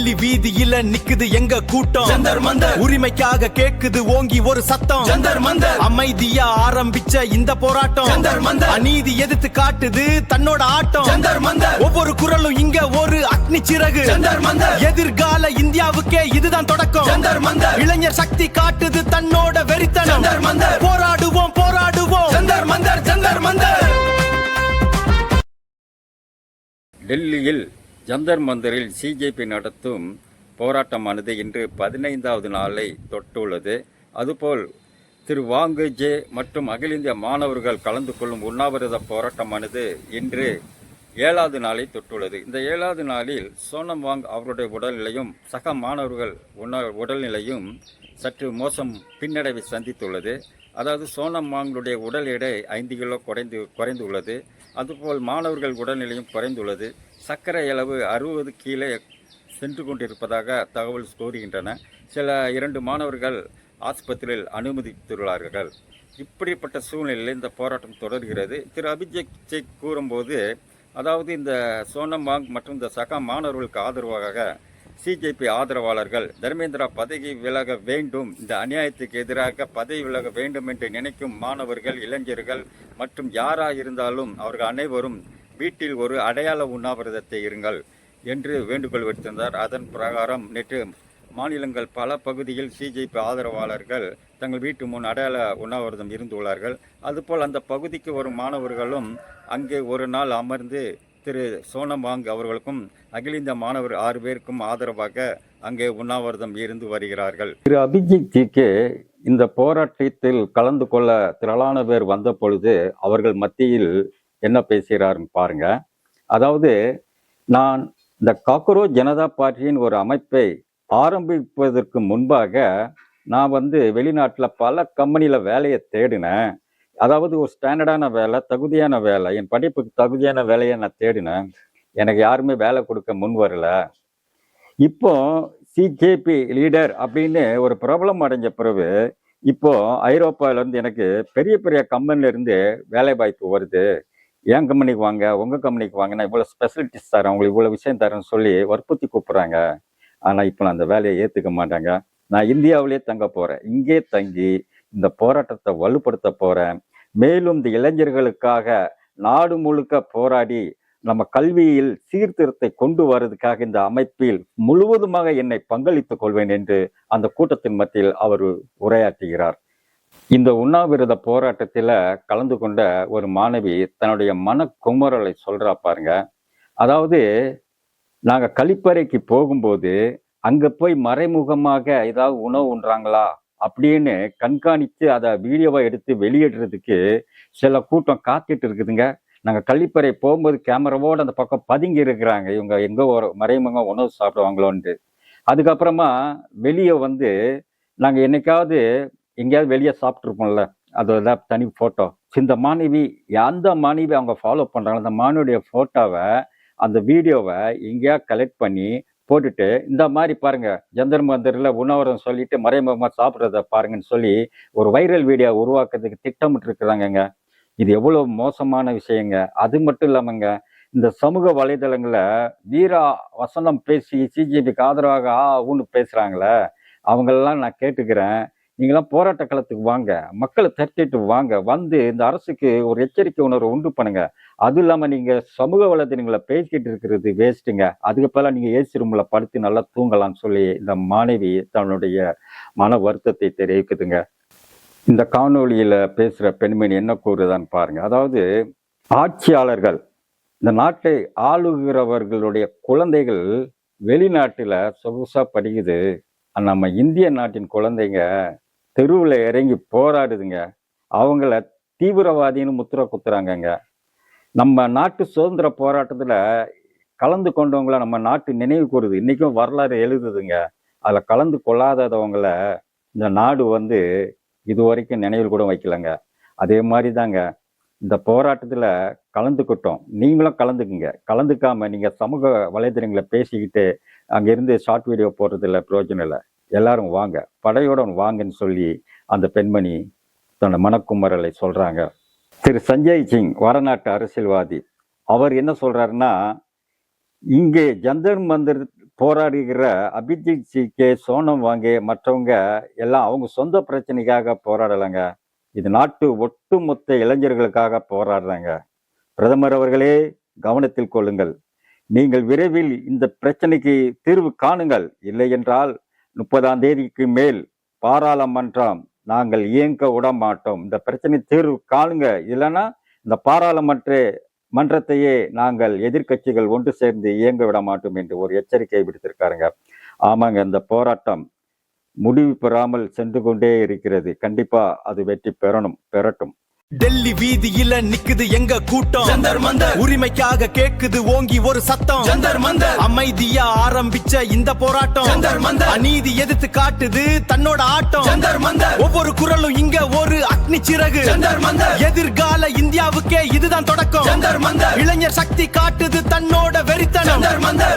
டெல்லி வீதியில நிக்குது எங்க கூட்டம் ஜந்தர் மந்தர். உரிமைக்காக கேக்குது ஓங்கி ஒரு சத்தம் ஜந்தர் மந்தர். அமைதியா ஆரம்பிச்ச இந்த போராட்டம் ஜந்தர் மந்தர். அநீதி எதிர்த்து காட்டுது தன்னோட ஆட்டம் ஜந்தர் மந்தர். ஒவ்வொரு குரலும் இங்க ஒரு அக்னி சிறகு ஜந்தர் மந்தர். எதிர்கால இந்தியாவுக்கே இதுதான் தொடக்கம் ஜந்தர் மந்தர். இளைஞர் சக்தி காட்டுது தன்னோட வெறித்தனம் ஜந்தர் மந்தர். போராடுவோம் போராடுவோம் ஜந்தர் மந்தர் ஜந்தர் மந்தர். டெல்லியில் ஜந்தர் மந்தரில் சிஜேபி நடத்தும் போராட்டமானது இன்று 15வது நாளை தொட்டுள்ளது. அதுபோல் திரு வாங்கு ஜே மற்றும் அகில இந்திய மாணவர்கள் கலந்து கொள்ளும் உண்ணாவிரத போராட்டமானது இன்று 7வது நாளை தொட்டுள்ளது. இந்த 7வது நாளில் சோனம் வாங் அவருடைய உடல்நிலையும் சக மாணவர்கள் உடல்நிலையும் சற்று மோசம் பின்னடைவை சந்தித்துள்ளது. அதாவது சோனம் வாங்களுடைய உடல் எடை 5 கிலோ குறைந்துள்ளது. அதுபோல் மாணவர்கள் உடல்நிலையும் குறைந்துள்ளது. சர்க்கரை அளவு 60 கீழே சென்று கொண்டிருப்பதாக தகவல் கூறுகின்றன. சில 2 மாணவர்கள் ஆஸ்பத்திரியில் அனுமதித்துள்ளார்கள். இப்படிப்பட்ட சூழ்நிலையில் இந்த போராட்டம் தொடர்கிறது. திரு அபிஜித் கூறும்போது, அதாவது இந்த சோனம் வாங் மற்றும் இந்த சக மாணவர்களுக்கு ஆதரவாக சிஜேபி ஆதரவாளர்கள் தர்மேந்திரா பதவி விலக வேண்டும், இந்த அநியாயத்துக்கு எதிராக பதவி விலக வேண்டும் என்று நினைக்கும் மாணவர்கள், இளைஞர்கள் மற்றும் யாராக இருந்தாலும் அவர்கள் அனைவரும் வீட்டில் ஒரு அடையாள உண்ணாவிரதத்தை இருங்கள் என்று வேண்டுகோள் விடுத்திருந்தார். அதன் பிரகாரம் நேற்று மாநிலங்கள் பல பகுதியில் சிஜேபி ஆதரவாளர்கள் தங்கள் வீட்டு முன் அடையாள உண்ணாவிரதம் இருந்துள்ளார்கள். அதுபோல் அந்த பகுதிக்கு வரும் மாணவர்களும் அங்கே ஒரு நாள் அமர்ந்து திரு சோனம் வாங் அவர்களுக்கும் அகில இந்திய மாணவர் 6 பேருக்கும் ஆதரவாக அங்கே உண்ணாவிரதம் இருந்து வருகிறார்கள். திரு அபிஜித் ஜிக்கு இந்த போராட்டத்தில் கலந்து கொள்ள திரளான பேர் வந்த பொழுது அவர்கள் மத்தியில் என்ன பேசுகிறாருன்னு பாருங்க. அதாவது, நான் இந்த காக்ரோச் ஜனதா பார்ட்டியின் ஒரு அமைப்பை ஆரம்பிப்பதற்கு முன்பாக நான் வெளிநாட்டில் பல கம்பெனியில் வேலையை தேடினேன். அதாவது ஒரு ஸ்டாண்டர்டான வேலை, தகுதியான வேலை, என் படிப்புக்கு தகுதியான வேலையை நான் தேடினேன். எனக்கு யாருமே வேலை கொடுக்க முன் வரல. இப்போ சிஜேபி லீடர் அப்படின்னு ஒரு பிரபலம் அடைஞ்ச பிறகு இப்போ ஐரோப்பாவிலேருந்து எனக்கு பெரிய பெரிய கம்பெனிலேருந்து வேலை வாய்ப்பு வருது. என் கம்பெனிக்கு வாங்க, உங்கள் கம்பெனிக்கு வாங்க, நான் இவ்வளோ ஸ்பெஷலிட்டிஸ் தரேன், உங்களுக்கு இவ்வளோ விஷயம் தரேன்னு சொல்லி வற்புறுத்தி கூப்பிட்றாங்க. ஆனால் இப்போ நான் அந்த வேலையை ஏற்றுக்க மாட்டாங்க. நான் இந்தியாவிலே தங்க போகிறேன், இங்கே தங்கி இந்த போராட்டத்தை வலுப்படுத்த போகிறேன். மேலும் இந்த இளைஞர்களுக்காக நாடு முழுக்க போராடி நம்ம கல்வியில் சீர்திருத்தத்தை கொண்டு வர்றதுக்காக இந்த அமைப்பில் முழுவதுமாக என்னை பங்களித்துக் கொள்வேன் என்று அந்த கூட்டத்தின் மத்தியில் அவர் உரையாற்றுகிறார். இந்த உண்ணாவிரத போராட்டத்தில் கலந்து கொண்ட ஒரு மாணவி தன்னுடைய மனக்குமுறலை சொல்றா பாருங்க. அதாவது, நாங்கள் கழிப்பறைக்கு போகும்போது அங்கே போய் மறைமுகமாக ஏதாவது உணவு உண்றாங்களா அப்படின்னு கண்காணித்து அதை வீடியோவை எடுத்து வெளியிடுறதுக்கு சில கூட்டம் காத்துட்டு இருக்குதுங்க. நாங்கள் கழிப்பறை போகும்போது கேமராவோடு அந்த பக்கம் பதுங்கி இருக்கிறாங்க, இவங்க எங்கே ஒரு மறைமுகம் உணவு சாப்பிடுவாங்களோன்ட்டு. அதுக்கப்புறமா வெளியே நாங்கள் என்னைக்காவது எங்கேயாவது வெளியே சாப்பிட்ருப்போம்ல, அதோட தனி ஃபோட்டோ. இந்த மாணவி அந்த மாணவி அவங்க ஃபாலோ பண்ணுறாங்க. அந்த மாணவியுடைய ஃபோட்டோவை, அந்த வீடியோவை எங்கேயா கலெக்ட் பண்ணி போட்டுட்டு, இந்த மாதிரி பாருங்க ஜந்தர் மந்தரில் உணவரம் சொல்லிட்டு மறைமுகமாக சாப்பிட்றத பாருங்கன்னு சொல்லி ஒரு வைரல் வீடியோ உருவாக்குறதுக்கு திட்டமிட்டு இருக்கிறாங்கங்க. இது எவ்வளோ மோசமான விஷயங்க. அது மட்டும் இல்லாமங்க, இந்த சமூக வலைதளங்களை வீரா வசனம் பேசி சிஜேபிக்கு ஆதரவாக ஊன்னு பேசுகிறாங்களே, அவங்களெல்லாம் நான் கேட்டுக்கிறேன், நீங்களாம் போராட்ட களத்துக்கு வாங்க, மக்களை திரட்டிட்டு வாங்க, இந்த அரசுக்கு ஒரு எச்சரிக்கை உணர்வு உண்டு பண்ணுங்க. அதுவும் இல்லாமல் நீங்கள் சமூக வலைதளங்களை பேசிக்கிட்டு இருக்கிறது வேஸ்ட்டுங்க. அதுக்கு பதிலாக நீங்கள் ஏசி ரூமில் படுத்து நல்லா தூங்கலாம்னு சொல்லி இந்த மாணவி தன்னுடைய மன வருத்தத்தை தெரிவிக்குதுங்க. இந்த காணொலியில் பேசுகிற பெண்மணி என்ன கூறுதான்னு பாருங்க. அதாவது, ஆட்சியாளர்கள், இந்த நாட்டை ஆளுகிறவர்களுடைய குழந்தைகள் வெளிநாட்டில் சொகுசாக படிக்குது. நம்ம இந்திய நாட்டின் குழந்தைங்க தெருவில் இறங்கி போராடுதுங்க. அவங்கள தீவிரவாதின்னு முத்திரை குத்துறாங்கங்க. நம்ம நாட்டு சுதந்திர போராட்டத்தில் கலந்து கொண்டவங்கள நம்ம நாட்டு நினைவு கூறுது. இன்றைக்கும் வரலாறு எழுதுதுங்க. அதில் கலந்து கொள்ளாதவங்கள இந்த நாடு இது வரைக்கும் நினைவில் கூட வைக்கலங்க. அதே மாதிரி தாங்க இந்த போராட்டத்தில் கலந்துக்கிட்டோம். நீங்களும் கலந்துக்குங்க. கலந்துக்காமல் நீங்கள் சமூக வலைதளங்களை பேசிக்கிட்டு அங்கேருந்து ஷார்ட் வீடியோ போடுறதில்ல, பிரயோஜனம் இல்லை. எல்லாரும் வாங்க, படையுடன் வாங்கன்னு சொல்லி அந்த பெண்மணி தன்னோட மனக்குமரலை சொல்கிறாங்க. திரு சஞ்சய் சிங் வடநாட்டு அரசியல்வாதி, அவர் என்ன சொல்கிறாருன்னா, இங்கே ஜந்தர் மந்தர் போராடுகிற அபிஜித் சிகே, சோனம் வாங்கே மற்றவங்க எல்லாம் அவங்க சொந்த பிரச்சனைக்காக போராடலைங்க. இது நாட்டு ஒட்டுமொத்த இளைஞர்களுக்காக போராடுறாங்க. பிரதமர் அவர்களே, கவனத்தில் கொள்ளுங்கள். நீங்கள் விரைவில் இந்த பிரச்சனைக்கு தீர்வு காணுங்கள். இல்லை என்றால் 30ஆம் தேதிக்கு மேல் பாராளுமன்றம் நாங்கள் இயங்க விட மாட்டோம். இந்த பிரச்சனை தீர்வு காணுங்க. இல்லைன்னா இந்த மன்றத்தையே நாங்கள் எதிர்க்கட்சிகள் ஒன்று சேர்ந்து இயங்க விட மாட்டோம் என்று ஒரு எச்சரிக்கை விடுத்திருக்காருங்க. ஆமாங்க, இந்த போராட்டம் முடிவு பெறாமல் சென்று கொண்டே இருக்கிறது. கண்டிப்பா அது வெற்றி பெறட்டும். டெல்லி வீதியில நிக்குது எங்க கூட்டம். ஜந்தர் மந்தர் உரிமைக்காக கேக்குது ஓங்கி ஒரு சத்தம். ஜந்தர் மந்தர் அமைதியா ஆரம்பிச்ச இந்த போராட்டம். ஜந்தர் மந்தர் அநீதி எதிர்த்து காட்டுது தன்னோட ஆட்டம். ஜந்தர் மந்தர் ஒவ்வொரு குரலும் இங்க ஒரு அக்னி சிறகு. ஜந்தர் மந்தர் எதிர்கால இந்தியாவுக்கே இதுதான் தொடக்கம். ஜந்தர் மந்தர் இளைஞர் சக்தி காட்டுது தன்னோட வெறித்தனம். ஜந்தர் மந்தர்